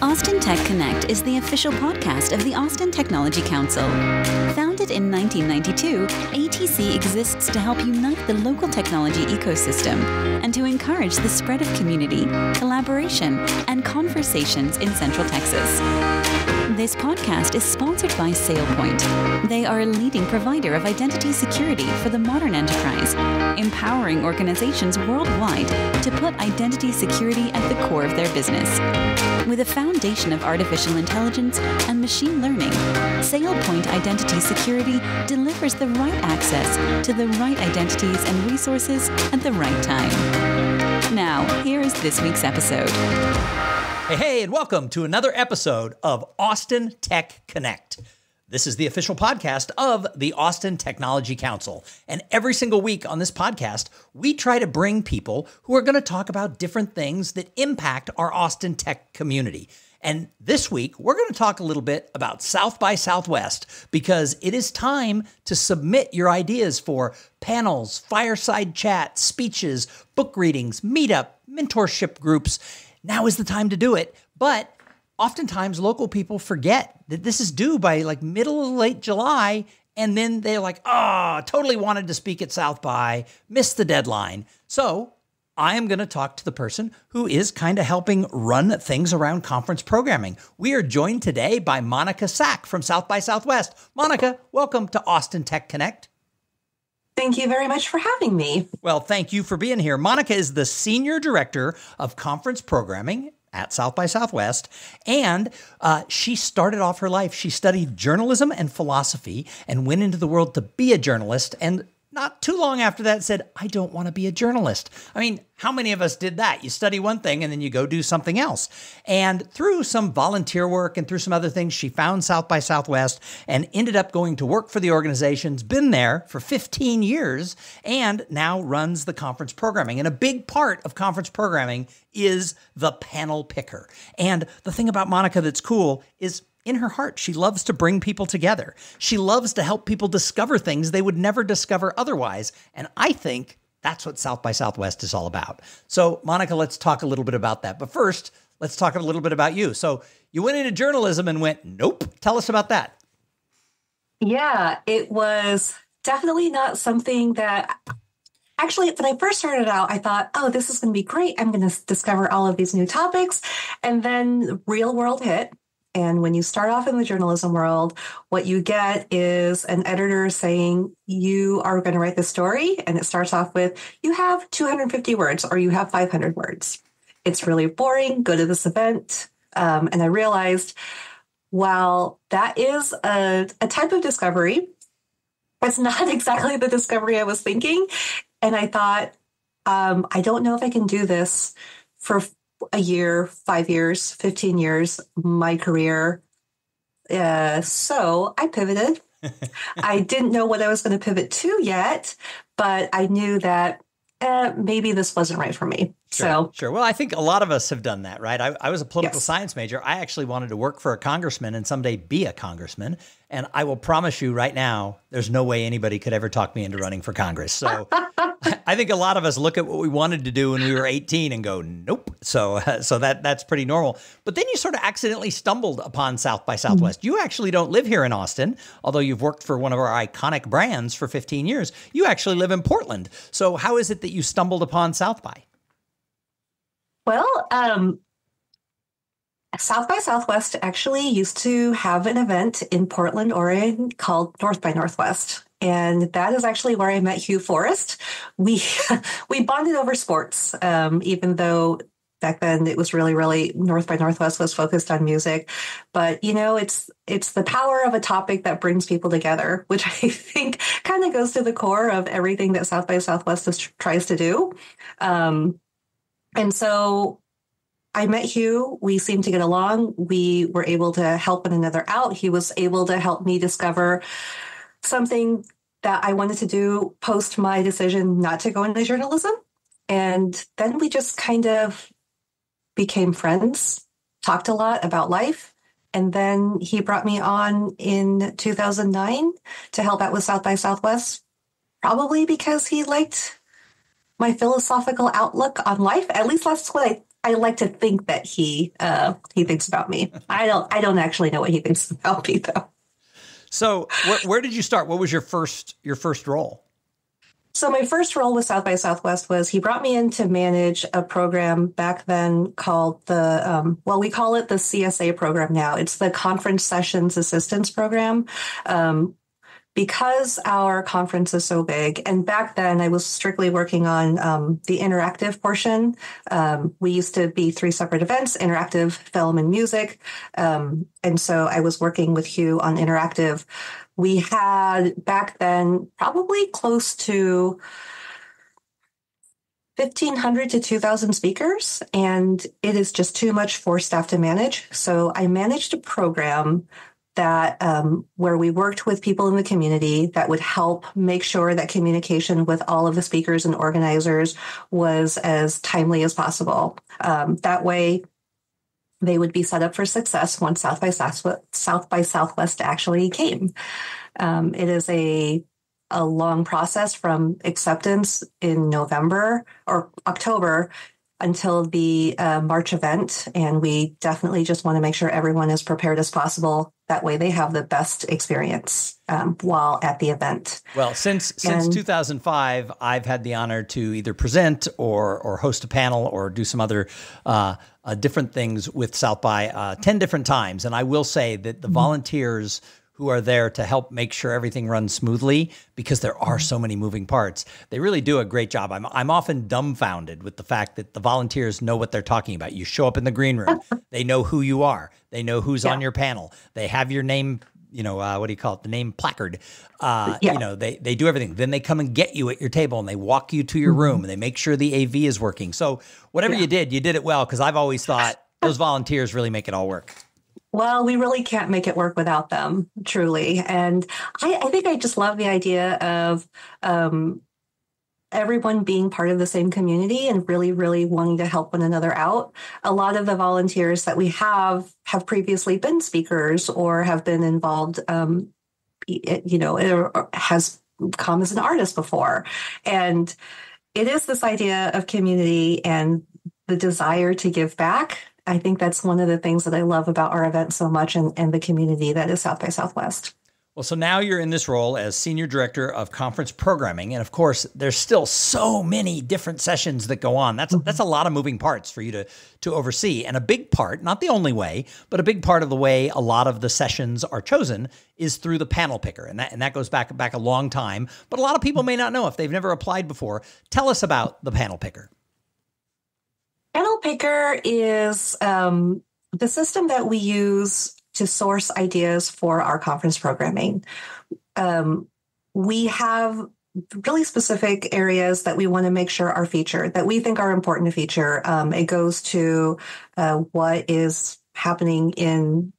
Austin Tech Connect is the official podcast of the Austin Technology Council. Founded in 1992, ATC exists to help unite the local technology ecosystem and to encourage the spread of community, collaboration, and conversations in Central Texas. This podcast is sponsored by SailPoint. They are a leading provider of identity security for the modern enterprise, empowering organizations worldwide to put identity security at the core of their business. With a foundation of artificial intelligence and machine learning, SailPoint Identity Security delivers the right access to the right identities and resources at the right time. Now, here is this week's episode. Hey, and welcome to another episode of Austin Tech Connect. This is the official podcast of the Austin Technology Council. And every single week on this podcast, we try to bring people who are going to talk about different things that impact our Austin tech community. And this week, we're going to talk a little bit about South by Southwest because it is time to submit your ideas for panels, fireside chat, speeches, book readings, meetup, mentorship groups. Now is the time to do it. But oftentimes local people forget that this is due by like middle or late July. And then they're like, totally wanted to speak at South by, missed the deadline. So I am going to talk to the person who is kind of helping run things around conference programming. We are joined today by Monica Sack from South by Southwest. Monica, welcome to Austin Tech Connect. Thank you very much for having me. Well, thank you for being here. Monica is the Senior Director of Conference Programming at South by Southwest, and she started off her life. She studied journalism and philosophy and went into the world to be a journalist, and not too long after that said, I don't want to be a journalist. I mean, how many of us did that? You study one thing and then you go do something else. And through some volunteer work and through some other things, she found South by Southwest and ended up going to work for the organization's been there for 15 years and now runs the conference programming. And a big part of conference programming is the panel picker. And the thing about Monica that's cool is in her heart, she loves to bring people together. She loves to help people discover things they would never discover otherwise. And I think that's what South by Southwest is all about. So, Monica, let's talk a little bit about that. But first, let's talk a little bit about you. So you went into journalism and went, nope. Tell us about that. Yeah, it was definitely not something that... Actually, when I first started out, I thought, this is going to be great. I'm going to discover all of these new topics. And then real world hit. And when you start off in the journalism world, what you get is an editor saying, you are going to write this story. And it starts off with, you have 250 words or you have 500 words. It's really boring. Go to this event. And I realized, while that is a type of discovery, it's not exactly the discovery I was thinking. And I thought, I don't know if I can do this for a year, 5 years, 15 years, my career. So I pivoted. I didn't know what I was going to pivot to yet, but I knew that maybe this wasn't right for me. Sure. Well, I think a lot of us have done that, right? I was a political science major. I actually wanted to work for a congressman and someday be a congressman. And I will promise you right now, there's no way anybody could ever talk me into running for Congress. So I think a lot of us look at what we wanted to do when we were 18 and go, nope. So that's pretty normal. But then you sort of accidentally stumbled upon South by Southwest. Mm-hmm. You actually don't live here in Austin, although you've worked for one of our iconic brands for 15 years. You actually live in Portland. So how is it that you stumbled upon South by? Well, South by Southwest actually used to have an event in Portland, Oregon called North by Northwest. And that is actually where I met Hugh Forrest. We bonded over sports, even though back then it was really North by Northwest was focused on music. But, it's the power of a topic that brings people together, which I think kind of goes to the core of everything that South by Southwest tries to do. And so I met Hugh. We seemed to get along. We were able to help one another out. He was able to help me discover something that I wanted to do post my decision not to go into journalism. And then we just kind of became friends, talked a lot about life. And then he brought me on in 2009 to help out with South by Southwest, probably because he liked my philosophical outlook on life. At least that's what I I like to think that he thinks about me. I don't actually know what he thinks about me though. So where did you start? What was your first role? So my first role with South by Southwest was he brought me in to manage a program back then called we call it the CSA program now. It's the Conference Sessions Assistance Program. Because our conference is so big, and back then I was strictly working on the interactive portion. We used to be 3 separate events: interactive, film, and music. And so I was working with Hugh on interactive. We had back then probably close to 1,500 to 2,000 speakers, and it is just too much for staff to manage. So I managed a program that where we worked with people in the community that would help make sure that communication with all of the speakers and organizers was as timely as possible. That way, they would be set up for success once South by Southwest actually came. It is a long process from acceptance in November or October until the March event. And we definitely just want to make sure everyone is prepared as possible. That way they have the best experience while at the event. Well, since 2005, I've had the honor to either present or host a panel or do some other different things with South by 10 different times. And I will say that the volunteers who are there to help make sure everything runs smoothly, because there are so many moving parts, they really do a great job. I'm often dumbfounded with the fact that the volunteers know what they're talking about. You show up in the green room, they know who you are, they know who's on your panel, they have your name, what do you call it? The name placard. They do everything. Then they come and get you at your table and they walk you to your room and they make sure the AV is working. So whatever you did it well, because I've always thought those volunteers really make it all work. Well, we really can't make it work without them, truly. And I think I just love the idea of everyone being part of the same community and really, really wanting to help one another out. A lot of the volunteers that we have previously been speakers or have been involved, has come as an artist before. And it is this idea of community and the desire to give back. I think that's one of the things that I love about our event so much and the community that is South by Southwest. Well, so now you're in this role as Senior Director of Conference Programming. And of course, there's still so many different sessions that go on. That's a lot of moving parts for you to oversee. And a big part, not the only way, but a big part of the way a lot of the sessions are chosen is through the panel picker. And that goes back a long time. But a lot of people may not know if they've never applied before. Tell us about the panel picker. PanelPicker is the system that we use to source ideas for our conference programming. We have really specific areas that we want to make sure are featured, that we think are important to feature. It goes to what is happening in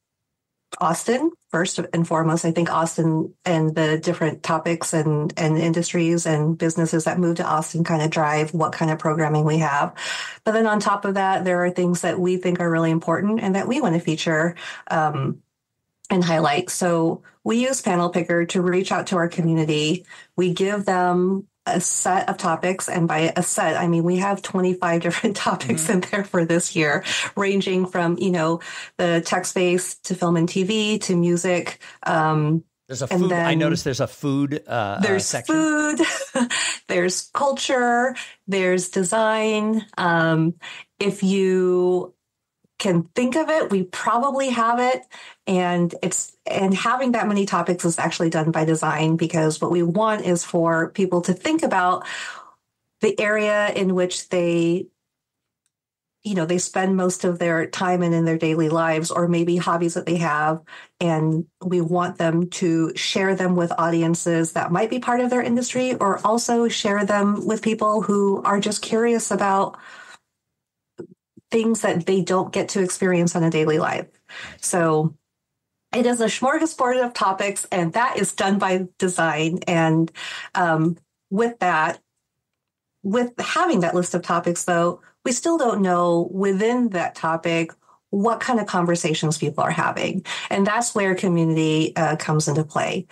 Austin, first and foremost. I think Austin and the different topics and industries and businesses that move to Austin kind of drive what kind of programming we have. But then on top of that, there are things that we think are really important and that we want to feature and highlight. So we use panelPicker to reach out to our community. We give them a set of topics. And by a set, I mean, we have 25 different topics in there for this year, ranging from, the tech space to film and TV to music. There's a food. I noticed there's a food there's section. Food, there's culture, there's design. If you can think of it, we probably have it. And having that many topics is actually done by design, because what we want is for people to think about the area in which they spend most of their time in their daily lives, or maybe hobbies that they have. And we want them to share them with audiences that might be part of their industry, or also share them with people who are just curious about things that they don't get to experience on a daily life. So it is a smorgasbord of topics, and that is done by design. And with having that list of topics, though, we still don't know within that topic what kind of conversations people are having. And that's where community comes into play.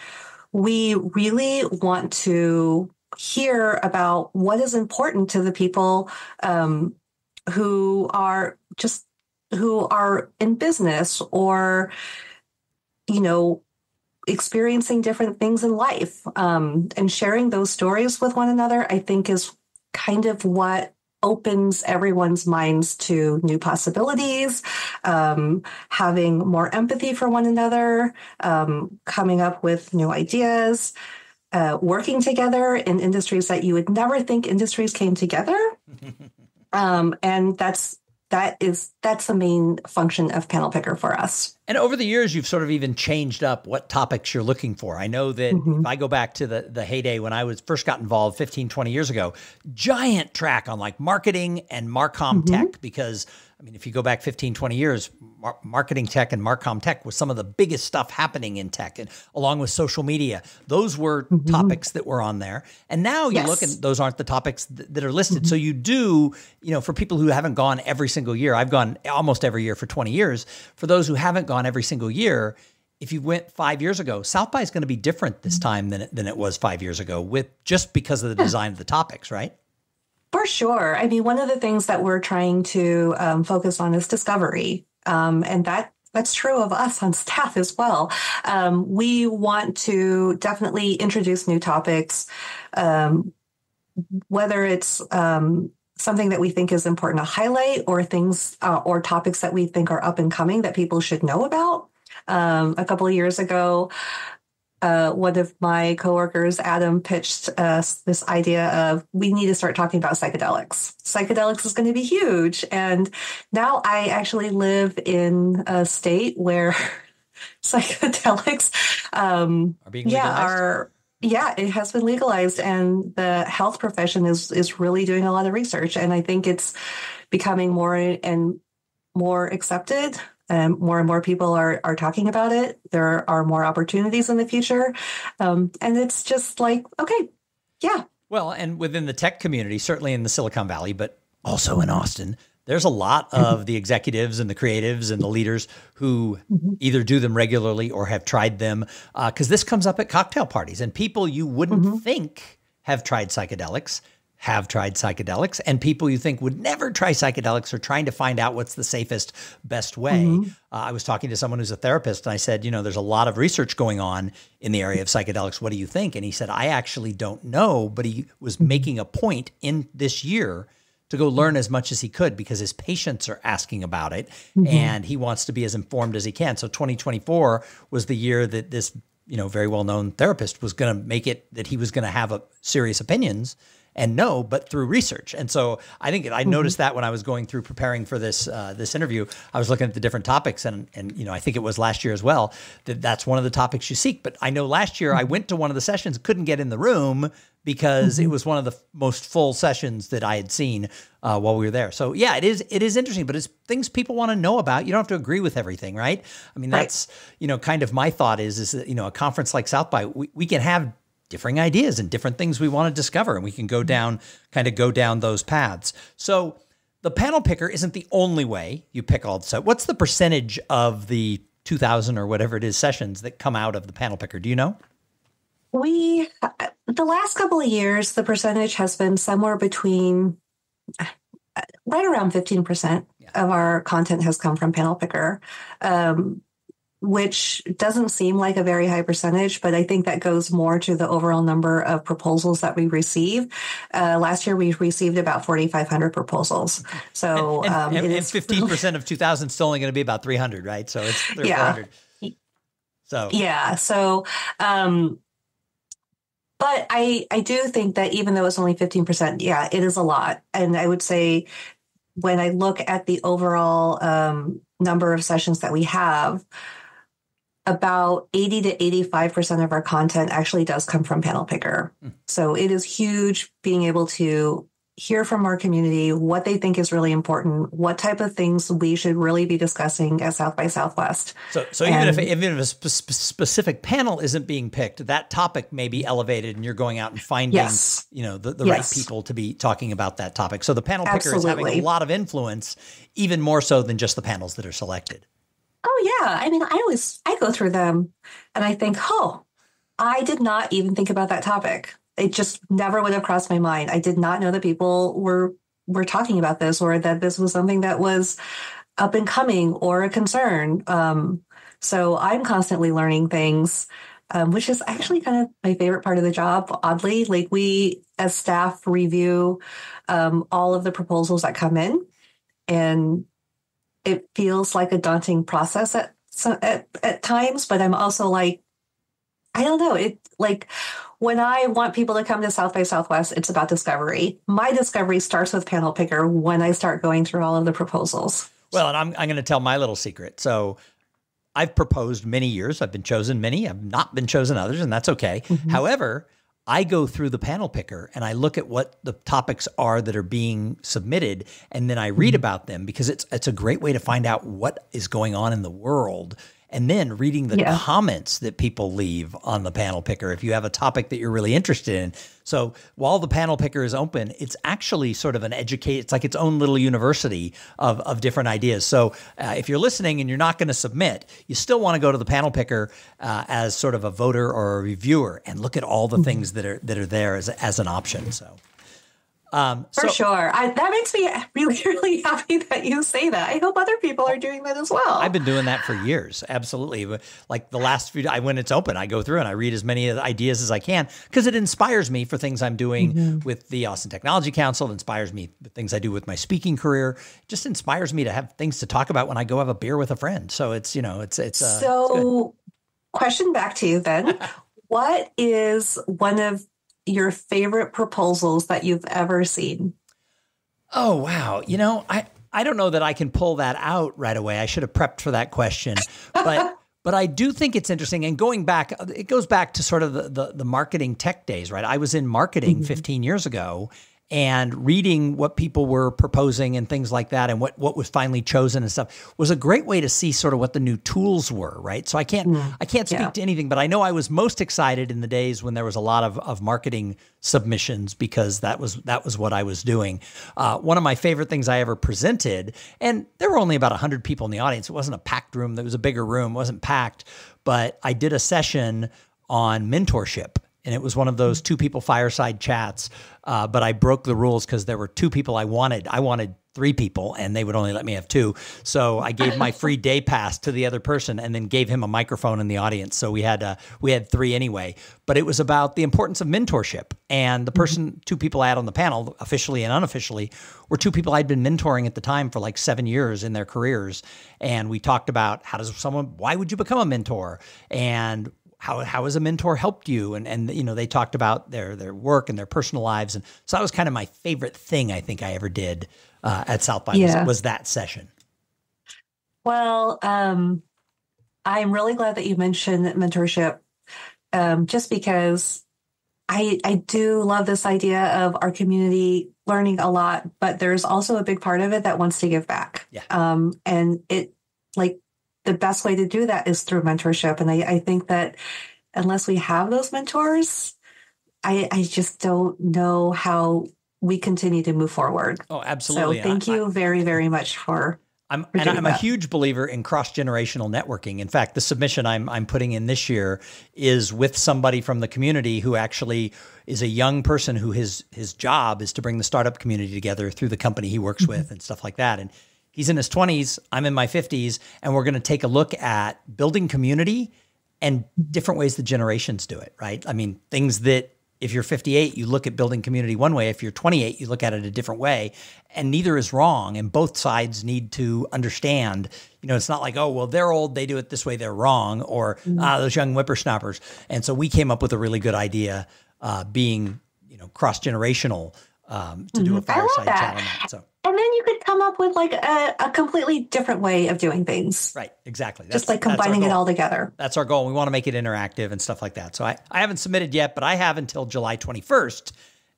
We really want to hear about what is important to the people who are in business or, experiencing different things in life, and sharing those stories with one another, I think is kind of what opens everyone's minds to new possibilities, having more empathy for one another, coming up with new ideas, working together in industries that you would never think industries came together. And that's the main function of PanelPicker for us. And over the years, you've sort of even changed up what topics you're looking for. I know that if I go back to the heyday when I first got involved 15, 20 years ago, giant track on like marketing and Marcom tech, because I mean, if you go back 15, 20 years, marketing tech and Marcom tech was some of the biggest stuff happening in tech, and along with social media. Those were topics that were on there. And now you look and those aren't the topics that are listed. So you do, for people who haven't gone every single year, I've gone almost every year for 20 years. For those who haven't gone every single year, if you went 5 years ago, South by is going to be different this time than it was 5 years ago, just because of the design of the topics, right? For sure. I mean, one of the things that we're trying to focus on is discovery. And that's true of us on staff as well. We want to definitely introduce new topics, whether it's something that we think is important to highlight, or things or topics that we think are up and coming that people should know about. A couple of years ago, one of my coworkers, Adam, pitched this idea of we need to start talking about psychedelics. Psychedelics is going to be huge. And now I actually live in a state where psychedelics are being legalized. It has been legalized, and the health profession is really doing a lot of research. And I think it's becoming more and more accepted. More and more people are talking about it. There are more opportunities in the future. And it's just like, okay, yeah. Well, and within the tech community, certainly in the Silicon Valley, but also in Austin, there's a lot of the executives and the creatives and the leaders who either do them regularly or have tried them, because this comes up at cocktail parties, and people you wouldn't think have tried psychedelics and people you think would never try psychedelics are trying to find out what's the safest, best way. I was talking to someone who's a therapist, and I said, there's a lot of research going on in the area of psychedelics. What do you think? And he said, I actually don't know, but he was making a point in this year to go learn as much as he could because his patients are asking about it, and he wants to be as informed as he can. So 2024 was the year that this, very well-known therapist was going to make it that he was going to have serious opinions and know, but through research. And so I think I noticed that when I was going through preparing for this interview, I was looking at the different topics, and I think it was last year as well, that's one of the topics you seek. But I know last year I went to one of the sessions, couldn't get in the room because it was one of the most full sessions that I had seen while we were there. So yeah, it is interesting, but it's things people want to know about. You don't have to agree with everything, right? I mean, that's, kind of my thought is that, a conference like South by, we can have differing ideas and different things we want to discover, and we can go down those paths. So the panel picker isn't the only way you pick all the stuff. What's the percentage of the 2,000 or whatever it is sessions that come out of the panel picker? Do you know? The last couple of years, the percentage has been somewhere between right around 15% of our content has come from panel picker. Which doesn't seem like a very high percentage, but I think that goes more to the overall number of proposals that we receive. Last year, we received about 4,500 proposals. So, and 15% of 2,000 is still only going to be about 300, right? So it's 400. So yeah. So, but I do think that even though it's only 15%, it is a lot. And I would say when I look at the overall number of sessions that we have, about 80 to 85% of our content actually does come from panel picker. So it is huge being able to hear from our community what they think is really important, what type of things we should really be discussing at South by Southwest. So even if a specific panel isn't being picked, that topic may be elevated, and you're going out and finding the right people to be talking about that topic. So the panel picker is having a lot of influence, even more so than just the panels that are selected. Oh, yeah. I mean, I go through them and I think, I did not even think about that topic. It just never would have crossed my mind. I did not know that people were were talking about this, or that this was something that was up and coming or a concern. So I'm constantly learning things, which is actually kind of my favorite part of the job, oddly. Like, we as staff review all of the proposals that come in, and it feels like a daunting process at times, but I'm also like, I don't know. It, like, when I want people to come to South by Southwest, it's about discovery. My discovery starts with PanelPicker when I start going through all of the proposals. Well, and I'm going to tell my little secret. So I've proposed many years. I've been chosen many. I've not been chosen others, and that's okay. Mm-hmm. However, I go through the PanelPicker and I look at what the topics are that are being submitted, and then I read about them, because it's a great way to find out what is going on in the world. And then reading the comments that people leave on the PanelPicker if you have a topic that you're really interested in. So while the PanelPicker is open, it's actually sort of it's like its own little university of different ideas. So if you're listening and you're not going to submit, you still want to go to the PanelPicker as sort of a voter or a reviewer and look at all the things that are there as an option. So. For sure. That makes me really, really happy that you say that. I hope other people are doing that as well. I've been doing that for years. Absolutely. Like the last few, when it's open, I go through and I read as many ideas as I can, because it inspires me for things I'm doing with the Austin Technology Council. It inspires me with things I do with my speaking career. It just inspires me to have things to talk about when I go have a beer with a friend. So it's, so question back to you then. What is one of your favorite proposals that you've ever seen? Oh, wow. I don't know that I can pull that out right away. I should have prepped for that question, but I do think it's interesting. And it goes back to sort of the marketing tech days, right? I was in marketing 15 years ago, and reading what people were proposing and things like that, and what was finally chosen and stuff, was a great way to see sort of what the new tools were, right? So I can't speak to anything, but I know I was most excited in the days when there was a lot of marketing submissions, because that was what I was doing. One of my favorite things I ever presented, and there were only about 100 people in the audience. It wasn't a packed room. There was a bigger room. It wasn't packed, but I did a session on mentorship. And it was one of those 2 people fireside chats, but I broke the rules because there were 2 people I wanted. I wanted 3 people, and they would only let me have 2. So I gave my free day pass to the other person, and then gave him a microphone in the audience. So we had 3 anyway. But it was about the importance of mentorship. And the person, 2 people I had on the panel, officially and unofficially, were 2 people I'd been mentoring at the time for like 7 years in their careers. And we talked about why would you become a mentor? And how has a mentor helped you? And they talked about their work and their personal lives. And so that was kind of my favorite thing I think I ever did at South by was that session. Well, I'm really glad that you mentioned mentorship, just because I do love this idea of our community learning a lot, but there's also a big part of it that wants to give back. Yeah. And the best way to do that is through mentorship. And I think that unless we have those mentors, I just don't know how we continue to move forward. Oh, absolutely. So thank you very, very much for I'm a huge believer in cross-generational networking. In fact, the submission I'm putting in this year is with somebody from the community who actually is a young person who his job is to bring the startup community together through the company he works with and stuff like that. And he's in his 20s, I'm in my 50s, and we're going to take a look at building community and different ways the generations do it, right? I mean, things that if you're 58, you look at building community one way. If you're 28, you look at it a different way. And neither is wrong. And both sides need to understand, it's not like, oh, well, they're old, they do it this way, they're wrong, or those young whippersnappers. And so we came up with a really good idea, being, cross-generational, to do a fireside chat on that. So. And then you could come up with like a completely different way of doing things. Right, exactly. Just like combining it all together. That's our goal. We want to make it interactive and stuff like that. So I haven't submitted yet, but I have until July 21st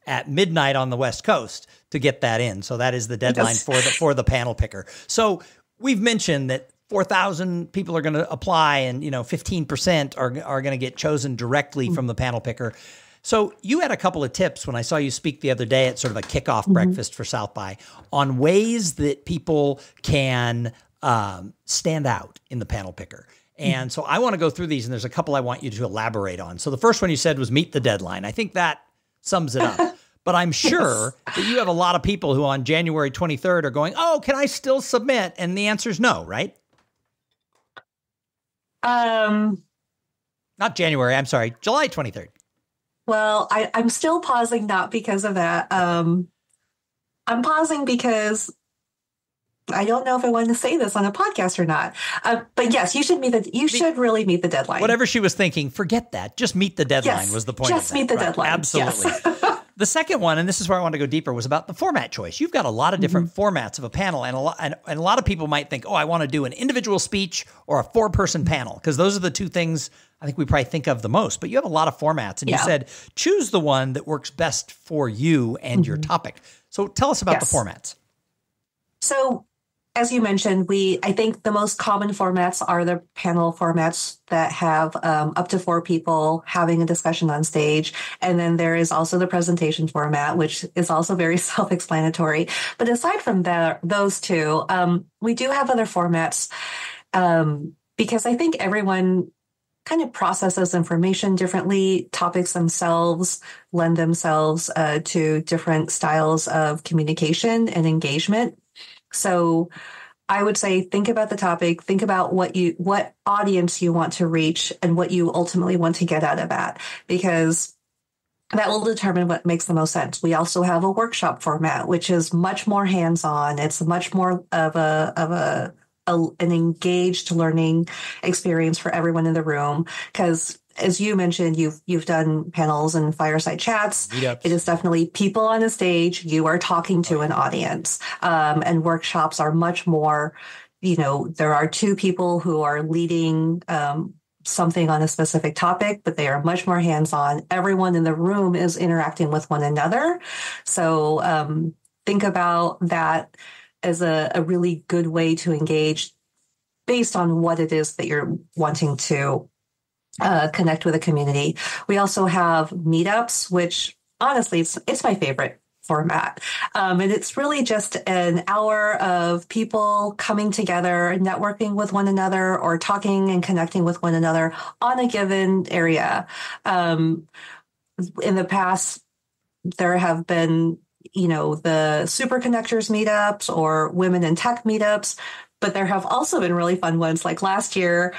at midnight on the West Coast to get that in. So that is the deadline for the PanelPicker. So we've mentioned that 4,000 people are going to apply, and 15% are going to get chosen directly from the PanelPicker. So you had a couple of tips when I saw you speak the other day at sort of a kickoff breakfast for South by on ways that people can stand out in the PanelPicker. And so I want to go through these, and there's a couple I want you to elaborate on. So the first one you said was meet the deadline. I think that sums it up. But I'm sure that you have a lot of people who on January 23rd are going, oh, can I still submit? And the answer is no, right? Not January. I'm sorry. July 23rd. Well, I'm still pausing, not because of that. I'm pausing because I don't know if I wanted to say this on a podcast or not. But yes, you should really meet the deadline. Whatever she was thinking, forget that. Just meet the deadline was the point. Just meet the deadline. Absolutely. Yes. The second one, and this is where I want to go deeper, was about the format choice. You've got a lot of different formats of a panel, and a lot of people might think, oh, I want to do an individual speech or a 4-person panel, because those are the two things I think we probably think of the most. But you have a lot of formats, and you said choose the one that works best for you and your topic. So tell us about the formats. So as you mentioned, I think the most common formats are the panel formats that have up to 4 people having a discussion on stage. And then there is also the presentation format, which is also very self-explanatory. But aside from those two, we do have other formats because I think everyone kind of processes information differently. Topics themselves lend themselves to different styles of communication and engagement. So I would say think about the topic, think about what audience you want to reach and what you ultimately want to get out of that, because that will determine what makes the most sense. We also have a workshop format, which is much more hands-on. It's much more of an engaged learning experience for everyone in the room, because as you mentioned, you've done panels and fireside chats. Meetups. It is definitely people on a stage. You are talking to an audience. And workshops are much more, there are 2 people who are leading something on a specific topic, but they are much more hands-on. Everyone in the room is interacting with one another. So think about that as a really good way to engage based on what it is that you're wanting to connect with a community. We also have meetups, which honestly, it's my favorite format. And it's really just an hour of people coming together, networking with one another, or talking and connecting with one another on a given area. In the past, there have been, the super connectors meetups or women in tech meetups, but there have also been really fun ones. Like last year,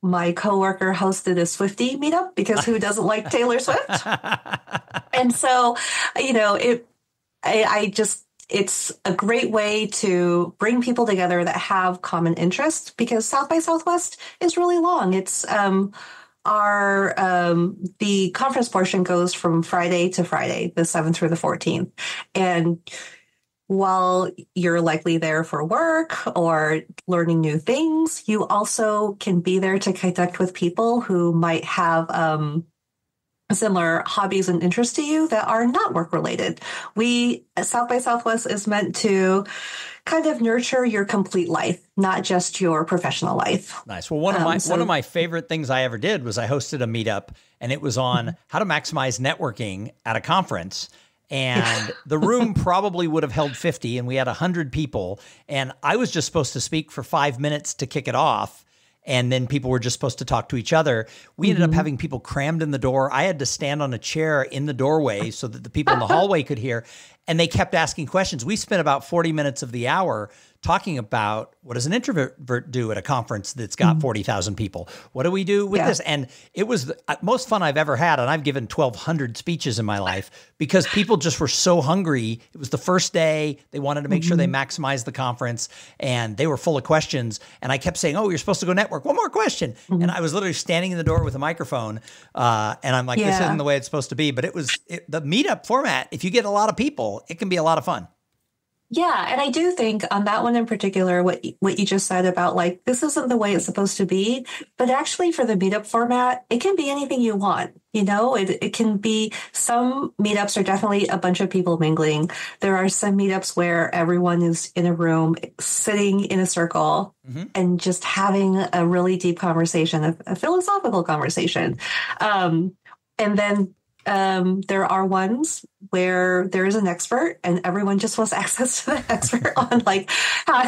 my coworker hosted a Swiftie meetup, because who doesn't like Taylor Swift? And so, it's a great way to bring people together that have common interests, because South by Southwest is really long. It's the conference portion goes from Friday to Friday, the 7th through the 14th. And while you're likely there for work or learning new things, you also can be there to connect with people who might have similar hobbies and interests to you that are not work related. South by Southwest is meant to kind of nurture your complete life, not just your professional life. Nice. Well, one of my favorite things I ever did was I hosted a meetup, and it was on how to maximize networking at a conference. And the room probably would have held 50, and we had 100 people. And I was just supposed to speak for 5 minutes to kick it off. And then people were just supposed to talk to each other. We ended up having people crammed in the door. I had to stand on a chair in the doorway so that the people in the hallway could hear. And they kept asking questions. We spent about 40 minutes of the hour talking about, what does an introvert do at a conference that's got 40,000 people? What do we do with this? And it was the most fun I've ever had. And I've given 1,200 speeches in my life, because people just were so hungry. It was the first day. They wanted to make sure they maximized the conference, and they were full of questions. And I kept saying, oh, you're supposed to go network. One more question. And I was literally standing in the door with a microphone. And I'm like, this isn't the way it's supposed to be. But the meetup format, if you get a lot of people, it can be a lot of fun. Yeah. And I do think on that one in particular, what you just said about like, this isn't the way it's supposed to be, but actually for the meetup format, it can be anything you want. It can be, some meetups are definitely a bunch of people mingling. There are some meetups where everyone is in a room sitting in a circle and just having a really deep conversation, a philosophical conversation. And then there are ones where there is an expert and everyone just wants access to the expert on like how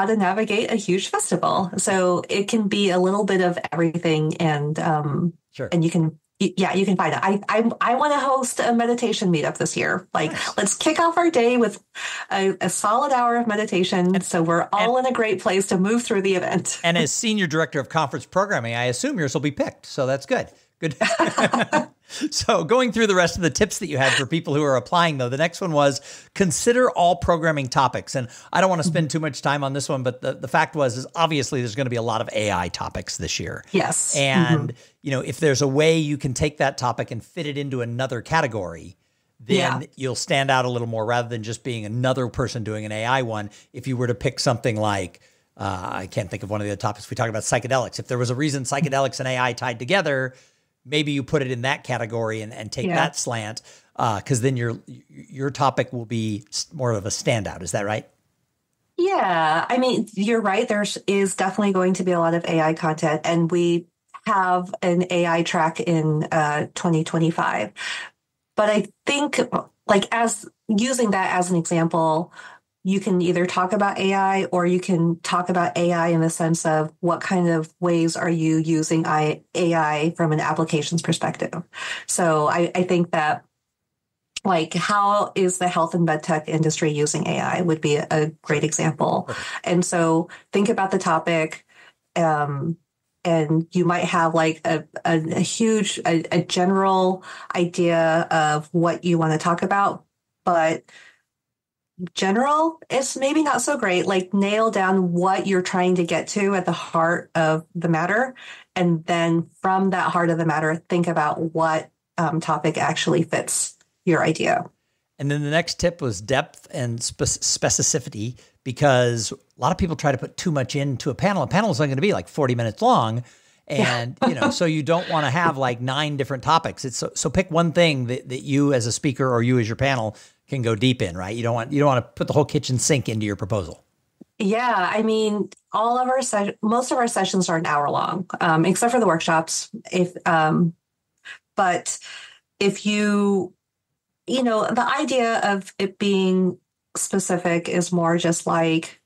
to navigate a huge festival. So it can be a little bit of everything, and and you can Yeah, you can find it. I want to host a meditation meetup this year. Like, Nice. let's kick off our day with a solid hour of meditation, so we're all in a great place to move through the event. And as Senior Director of Conference Programming, I assume yours will be picked. So that's good. Good. So going through the rest of the tips that you had for people who are applying, though, the next one was consider all programming topics. And I don't want to spend too much time on this one, but the fact is obviously there's going to be a lot of AI topics this year. Yes. And, if there's a way you can take that topic and fit it into another category, then you'll stand out a little more rather than just being another person doing an AI one. If you were to pick something like, I can't think of one of the other topics. We talked about psychedelics. If there was a reason psychedelics and AI tied together, maybe you put it in that category and take that slant, because then your topic will be more of a standout. Is that right? Yeah. I mean, you're right. There is definitely going to be a lot of AI content, and we have an AI track in 2025. But I think, like, as using that as an example, you can either talk about AI or you can talk about AI in the sense of what kind of ways are you using AI from an applications perspective. So I think that, like, how is the health and med tech industry using AI would be a great example. And so think about the topic, and you might have like a huge, a general idea of what you want to talk about, but general, it's maybe not so great. Like, nail down what you're trying to get to at the heart of the matter. And then from that heart of the matter, think about what topic actually fits your idea. And then the next tip was depth and specificity, because a lot of people try to put too much into a panel. A panel is only going to be like 40 minutes long. And, so you don't want to have like 9 different topics. So pick one thing that you as a speaker or you as your panel can go deep in, right? You don't want to put the whole kitchen sink into your proposal. Yeah. I mean, most of our sessions are an hour long, except for the workshops. But if the idea of it being specific is more just like,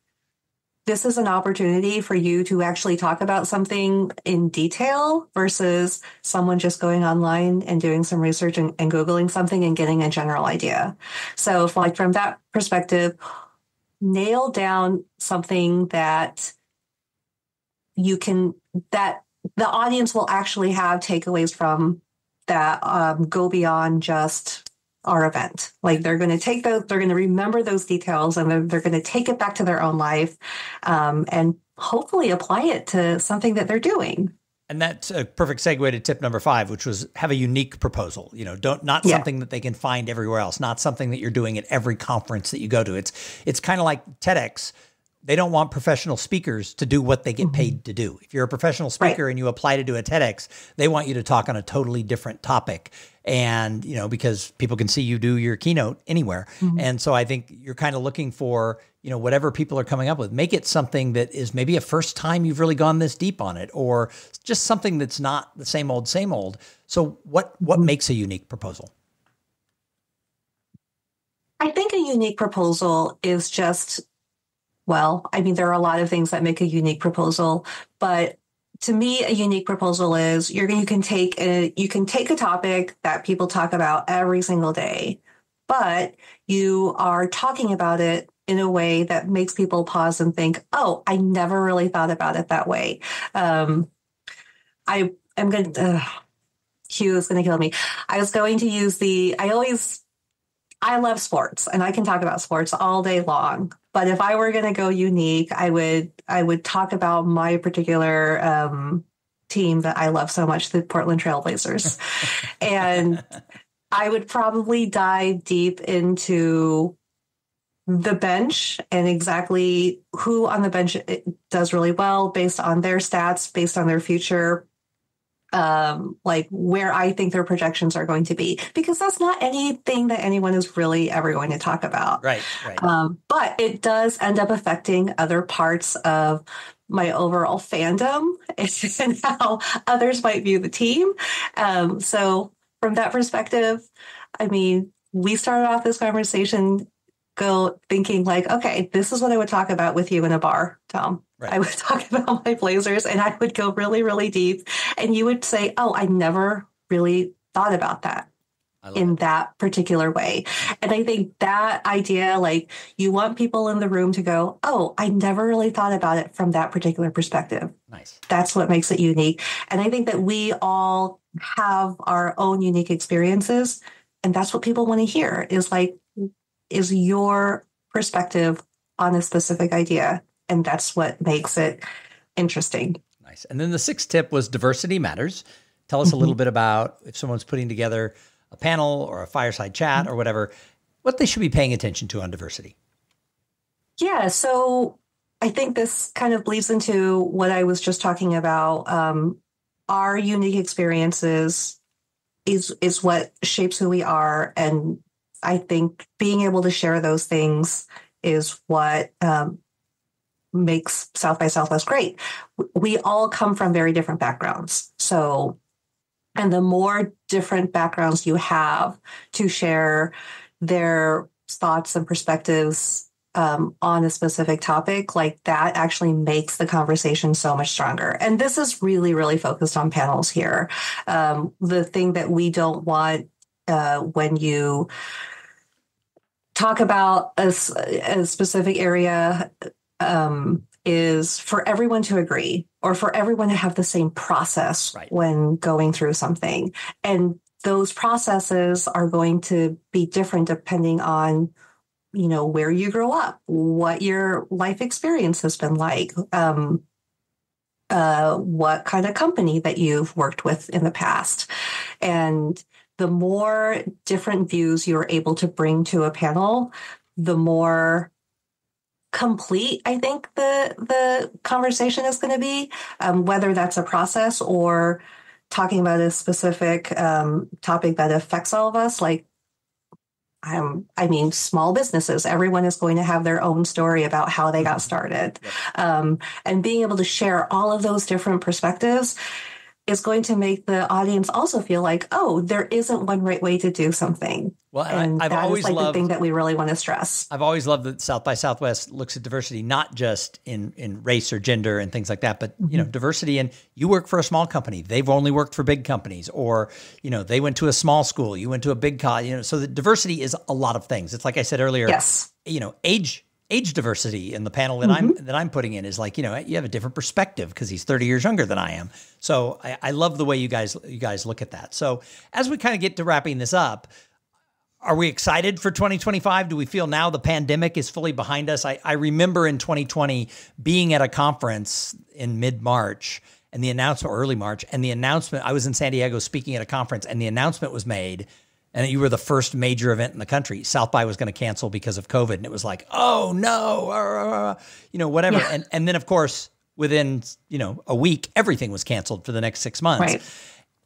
this is an opportunity for you to actually talk about something in detail versus someone just going online and doing some research and Googling something and getting a general idea. So from that perspective, nail down something that that the audience will actually have takeaways from that go beyond just our event. Like, they're going to remember those details, and they're going to take it back to their own life, and hopefully apply it to something that they're doing. And that's a perfect segue to tip number 5, which was have a unique proposal. Not something that they can find everywhere else, not something that you're doing at every conference that you go to. It's kind of like TEDx. They don't want professional speakers to do what they get paid to do. If you're a professional speaker and you apply to do a TEDx, they want you to talk on a totally different topic. And, because people can see you do your keynote anywhere. And so I think you're kind of looking for, whatever people are coming up with, make it something that is maybe a first time you've really gone this deep on it, or just something that's not the same old, same old. So what makes a unique proposal? I think a unique proposal is just, there are a lot of things that make a unique proposal, but to me, a unique proposal is you can take a topic that people talk about every single day, but you are talking about it in a way that makes people pause and think, oh, I never really thought about it that way. Hugh is going to kill me. I was going to use I love sports, and I can talk about sports all day long. But if I were going to go unique, I would talk about my particular team that I love so much, the Portland Trail Blazers. And I would probably dive deep into the bench and exactly who on the bench does really well based on their stats, based on their future, like where I think their projections are going to be, because that's not anything that anyone is really ever going to talk about. Right. But it does end up affecting other parts of my overall fandom and how others might view the team. So from that perspective, I mean, we started off this conversation thinking like, okay, this is what I would talk about with you in a bar, Tom. Right. I would talk about my Blazers, and I would go really, really deep. And you would say, oh, I never really thought about that in that particular way. And I think that idea, like you want people in the room to go, oh, I never really thought about it from that particular perspective. Nice. That's what makes it unique. And I think that we all have our own unique experiences. And that's what people want to hear is your perspective on a specific idea. And that's what makes it interesting. Nice. And then the sixth tip was diversity matters. Tell us a little bit about if someone's putting together a panel or a fireside chat or whatever, what they should be paying attention to on diversity. Yeah. So I think this kind of bleeds into what I was just talking about. Our unique experiences is what shapes who we are. And I think being able to share those things is what makes South by Southwest great. We all come from very different backgrounds. And the more different backgrounds you have to share their thoughts and perspectives on a specific topic, like that actually makes the conversation so much stronger. And this is really, really focused on panels here. The thing that we don't want when you talk about a specific area is for everyone to agree or for everyone to have the same process when going through something. And those processes are going to be different depending on, where you grow up, what your life experience has been like, what kind of company that you've worked with in the past. And the more different views you're able to bring to a panel, the more complete I think the conversation is going to be, whether that's a process or talking about a specific topic that affects all of us. Like, small businesses, everyone is going to have their own story about how they got started. And being able to share all of those different perspectives is going to make the audience also feel like, oh, there isn't one right way to do something. Well, and I've that always is loved the thing that we really want to stress. I've always loved that South by Southwest looks at diversity, not just in race or gender and things like that, but, diversity. And you work for a small company. They've only worked for big companies, or, they went to a small school, you went to a big college, so the diversity is a lot of things. It's like I said earlier, yes. Age diversity in the panel that I'm putting in is like, you have a different perspective because he's 30 years younger than I am. So I love the way you guys look at that. So as we kind of get to wrapping this up, are we excited for 2025? Do we feel now the pandemic is fully behind us? I remember in 2020 being at a conference in mid-March and the announcement, or early March, and the announcement, I was in San Diego speaking at a conference and the announcement was made. And you were the first major event in the country. South by was going to cancel because of COVID. And it was like, oh, no, whatever. Yeah. And then, of course, within, a week, everything was canceled for the next 6 months. Right.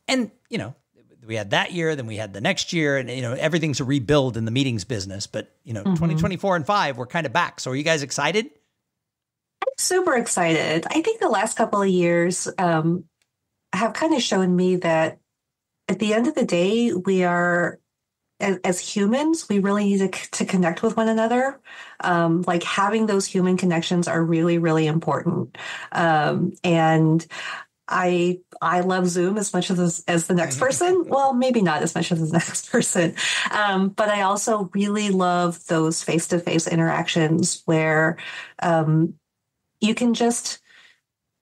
And, we had that year, then we had the next year. And, everything's a rebuild in the meetings business. But, 2024 and 5, we're kind of back. So are you guys excited? I'm super excited. I think the last couple of years have kind of shown me that at the end of the day, we are, as humans, we really need to connect with one another. Like having those human connections are really, really important. And I love Zoom as much as the next person. Well, maybe not as much as the next person. But I also really love those face-to-face interactions where you can just,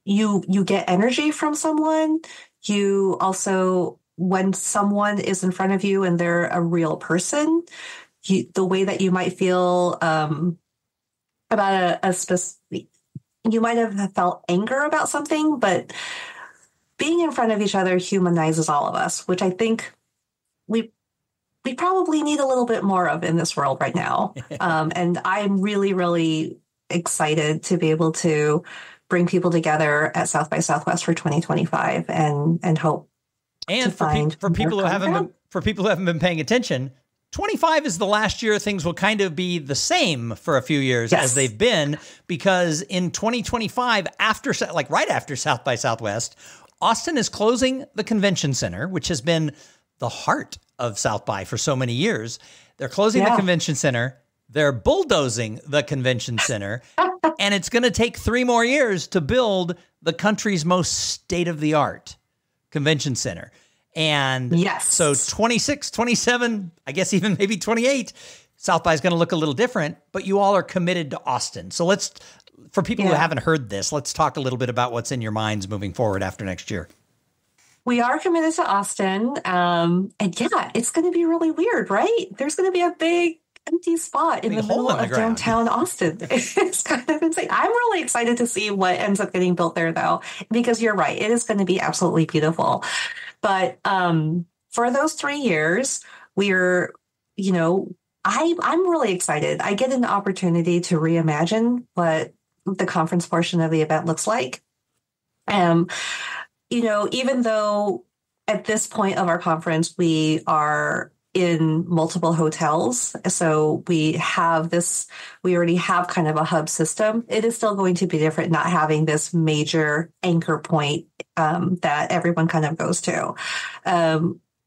you get energy from someone. You also, when someone is in front of you and they're a real person, the way that you might feel about a specific, you might have felt anger about something, but being in front of each other humanizes all of us, which I think we probably need a little bit more of in this world right now. And I'm really, really excited to be able to bring people together at South by Southwest for 2025 and hope. And for people who haven't been paying attention, 25 is the last year things will kind of be the same for a few years as they've been, because in 2025, right after South by Southwest, Austin is closing the convention center, which has been the heart of South by for so many years. They're closing the convention center. They're bulldozing the convention center, and it's going to take 3 more years to build the country's most state-of-the-art convention center. And yes. So 26, 27, I guess even maybe 28, South by is going to look a little different, but you all are committed to Austin. So for people who haven't heard this, let's talk a little bit about what's in your minds moving forward after next year. We are committed to Austin. And yeah, it's going to be really weird, right? There's going to be a big empty spot in the middle of downtown Austin. It's kind of insane. I'm really excited to see what ends up getting built there, though, because you're right. It is going to be absolutely beautiful. But for those 3 years, we're, I'm really excited. I get an opportunity to reimagine what the conference portion of the event looks like. Even though at this point of our conference, we are in multiple hotels. So we already have kind of a hub system. It is still going to be different not having this major anchor point that everyone kind of goes to.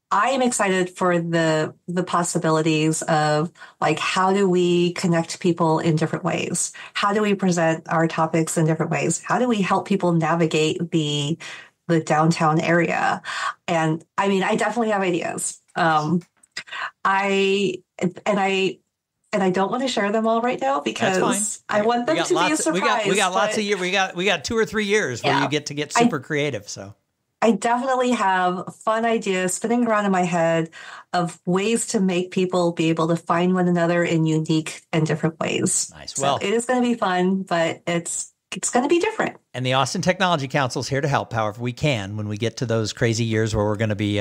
I am excited for the possibilities of like, how do we connect people in different ways? How do we present our topics in different ways? How do we help people navigate the downtown area? And I mean, I definitely have ideas. I don't want to share them all right now because I want them to be a surprise. We got lots of years. We got 2 or 3 years where you get to get super creative. So I definitely have fun ideas spinning around in my head of ways to make people be able to find one another in unique and different ways. Nice. So well, it is going to be fun, but it's going to be different. And the Austin Technology Council is here to help however we can when we get to those crazy years where we're going to be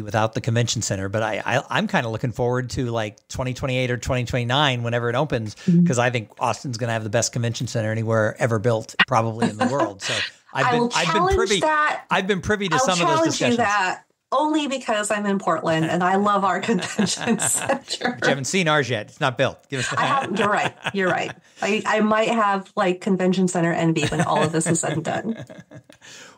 without the convention center. But I'm kind of looking forward to like 2028 or 2029, whenever it opens, because I think Austin's going to have the best convention center anywhere ever built, probably in the world. So I've been privy to some of those discussions. You that only because I'm in Portland and I love our convention center. But you haven't seen ours yet. It's not built. Give us that. You're right. I might have like convention center envy when all of this is said and done.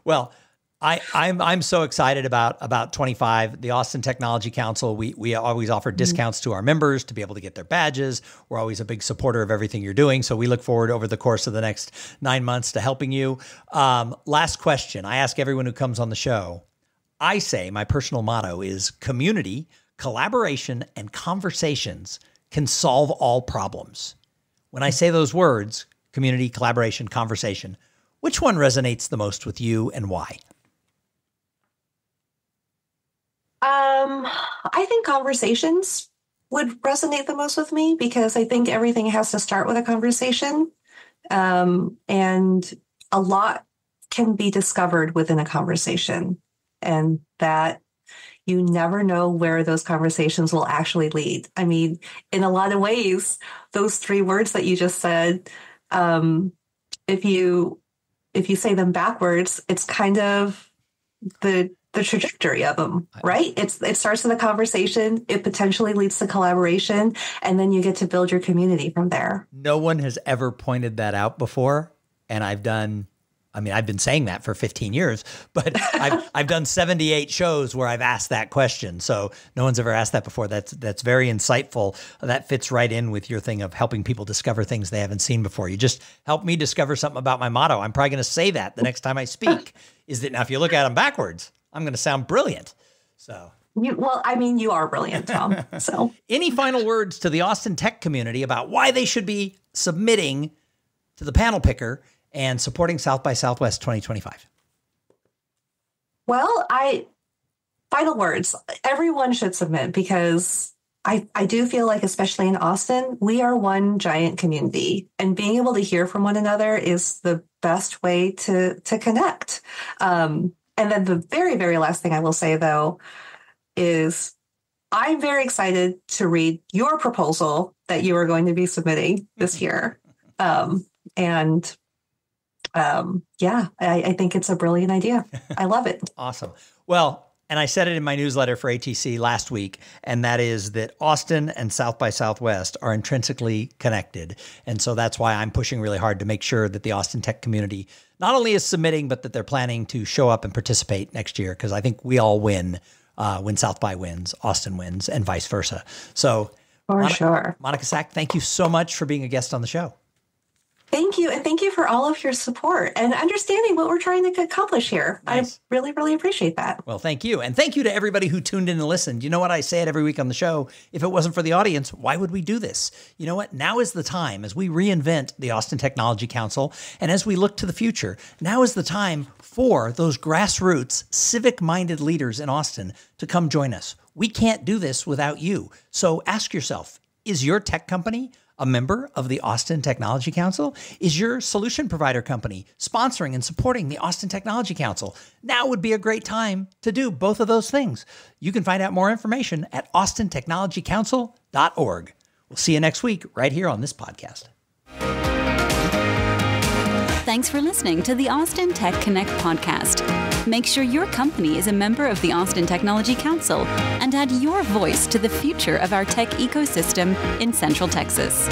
Well, I'm so excited about 25. The Austin Technology Council, we always offer discounts to our members to be able to get their badges. We're always a big supporter of everything you're doing. So we look forward over the course of the next 9 months to helping you. Last question. I ask everyone who comes on the show. I say my personal motto is community, collaboration, and conversations can solve all problems. When I say those words, community, collaboration, conversation, which one resonates the most with you and why? I think conversations would resonate the most with me because I think everything has to start with a conversation. And a lot can be discovered within a conversation, and that you never know where those conversations will actually lead. I mean, in a lot of ways, those 3 words that you just said, if you say them backwards, it's kind of the trajectory of them, right? It starts with a conversation, it potentially leads to collaboration, and then you get to build your community from there. No one has ever pointed that out before, and I've been saying that for 15 years, but I've done 78 shows where I've asked that question. So no one's ever asked that before. That's very insightful. That fits right in with your thing of helping people discover things they haven't seen before. You just helped me discover something about my motto. I'm probably going to say that the next time I speak. Is that now if you look at them backwards, I'm going to sound brilliant. So you are brilliant, Tom. So any final words to the Austin tech community about why they should be submitting to the panel picker and supporting South by Southwest 2025? Well, final words. Everyone should submit because I do feel like, especially in Austin, we are one giant community, and being able to hear from one another is the best way to connect. And then the very, very last thing I will say, though, is I'm very excited to read your proposal that you are going to be submitting this year. I think it's a brilliant idea. I love it. Awesome. Well, and I said it in my newsletter for ATC last week, and that is that Austin and South by Southwest are intrinsically connected. And so that's why I'm pushing really hard to make sure that the Austin tech community not only is submitting, but that they're planning to show up and participate next year, because I think we all win when South by wins, Austin wins, and vice versa. So sure. Monica Sack, thank you so much for being a guest on the show. Thank you. And thank you for all of your support and understanding what we're trying to accomplish here. Nice. I really, really appreciate that. Well, thank you. And thank you to everybody who tuned in and listened. You know what? I say it every week on the show. If it wasn't for the audience, why would we do this? You know what? Now is the time as we reinvent the Austin Technology Council and as we look to the future. Now is the time for those grassroots, civic-minded leaders in Austin to come join us. We can't do this without you. So ask yourself, is your tech company a member of the Austin Technology Council? Is your solution provider company sponsoring and supporting the Austin Technology Council? Now would be a great time to do both of those things. You can find out more information at austintechnologycouncil.org. We'll see you next week right here on this podcast. Thanks for listening to the Austin Tech Connect podcast. Make sure your company is a member of the Austin Technology Council and add your voice to the future of our tech ecosystem in Central Texas.